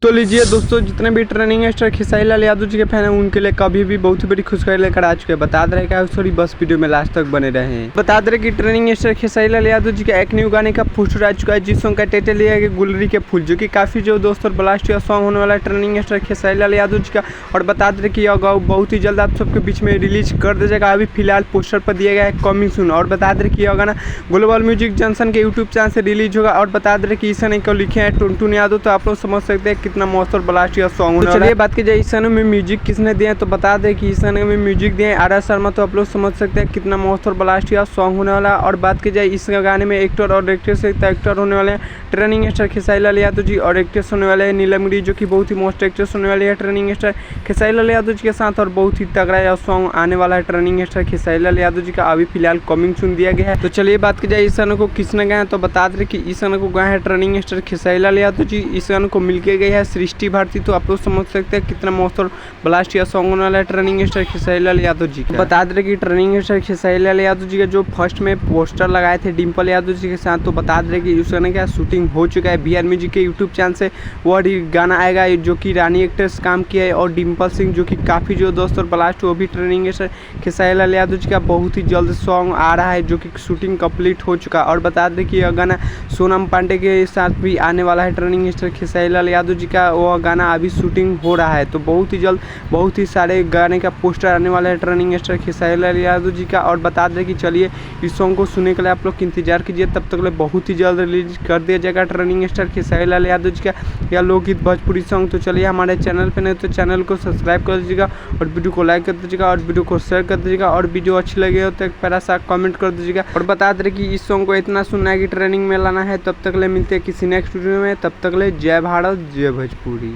तो लीजिए दोस्तों, जितने भी ट्रेनिंग स्टार खेसारी लाल यादव जी के फैन हैं उनके लिए कभी भी बहुत ही बड़ी खुशखबरी लेकर आ चुके हैं। बता दे रहे हैं सॉरी बस वीडियो में लास्ट तक बने रहे हैं। बता दे रहे कि ट्रेनिंग स्टार खेसारी लाल यादव जी का एक न्यू गाने का पोस्टर आ चुका है, जिस सॉन्ग का टाइटल लिया है गुलरी के फूल, जो कि काफी जो दोस्तों ब्लास्ट या सॉन्ग होने वाला है ट्रेनिंग स्टार खेसारी लाल यादव जी का। और बता दे रहे कि यह बहुत ही जल्द आप सबके बीच में रिलीज कर दिया जाएगा। अभी फिलहाल पोस्टर पर दिया गया है कमिंग सून। और बता दे रहे कि यह गाना ग्लोबल म्यूजिक जंक्शन के यूट्यूब चैनल से रिलीज होगा। और बता दे रहे कि इस गाने को लिखे हैं टुनटुन यादव, तो आप लोग समझ सकते हैं कितना मस्त और ब्लास्ट सॉन्ग। तो चलिए बात की जाए इस गाने में म्यूजिक किसने दिया है, तो बता दें कि इस गाने में म्यूजिक दिए आर शर्मा, तो आप लोग समझ सकते हैं कितना मस्त और ब्लास्ट सॉन्ग होने वाला है। और बात की जाए इस गाने में एक्टर और एक्ट्रेस एक्टर होने वाले हैं ट्रेनिंग स्टार खेसारी लाल यादव जी, और एक्ट्रेस होने वाले हैं नीलम गिरी, जो कि बहुत ही मस्त एक्ट्रेस होने वाली है ट्रेनिंग स्टार खेसारी लाल यादव जी के साथ। और बहुत ही तगड़ा सॉन्ग आने वाला है ट्रेनिंग स्टार खेसारी लाल यादव जी का। अभी फिलहाल कमिंग सून दिया गया है। तो चलिए बात की जाए इस गाने को किसने गाया, तो बता दें कि इस गाने को गाया है ट्रेनिंग स्टार खेसारी लाल यादव जी। इस गाने को मिलके गई है सृष्टि भारती, तो आप लोग समझ सकते हैं कितना मस्त और ब्लास्ट सॉन्ग होने वाला है ट्रेनिंग स्टार खेसारी लाल यादव जी का। बता दें कि ट्रेनिंग स्टार खेसारी लाल यादव जी का जो फर्स्ट में पोस्टर लगाए थे डिम्पल यादव जी के साथ, तो बता दें कि उस गाने का शूटिंग हो चुका है। बीआर म्यूजिक के यूट्यूब चैनल से वो गाना आएगा, जो कि रानी एक्ट्रेस काम किया है, और डिम्पल सिंह जो कि काफ़ी जो दोस्त और ब्लास्ट, वो भी ट्रेनिंग स्टार खेसारी लाल यादव जी का बहुत ही जल्द सॉन्ग आ रहा है, जो कि शूटिंग कंप्लीट हो चुका है। और बता दें कि यह गाना सोनम पांडे के साथ भी आने वाला है ट्रेनिंग स्टार खेसारी लाल यादव जी का। वह गाना अभी शूटिंग हो रहा है, तो बहुत ही जल्द बहुत ही सारे गाने का पोस्टर आने वाला है ट्रेनिंग स्टार खेसारी लाल यादव जी का। और बता दें कि चलिए इस सॉन्ग को सुनने के लिए आप लोग इंतजार कीजिए, तब तक ले बहुत ही जल्द रिलीज कर दिया जाएगा ट्रेनिंग स्टार खेसारी लाल यादव जी का या लोकगीत भोजपुरी सॉन्ग। तो चलिए हमारे चैनल पर नहीं तो चैनल को सब्सक्राइब कर दीजिएगा, और वीडियो को लाइक कर दीजिएगा, और वीडियो को शेयर कर दीजिएगा, और वीडियो अच्छी लगे हो तो एक प्यारा सा कमेंट कर दीजिएगा। और बता दें कि इस सॉन्ग को इतना सुनना है कि ट्रेनिंग में लाना है। तब तक ले मिलते हैं किसी नेक्स्ट वीडियो में, तब तक ले जय भारत जय भोजपुरी।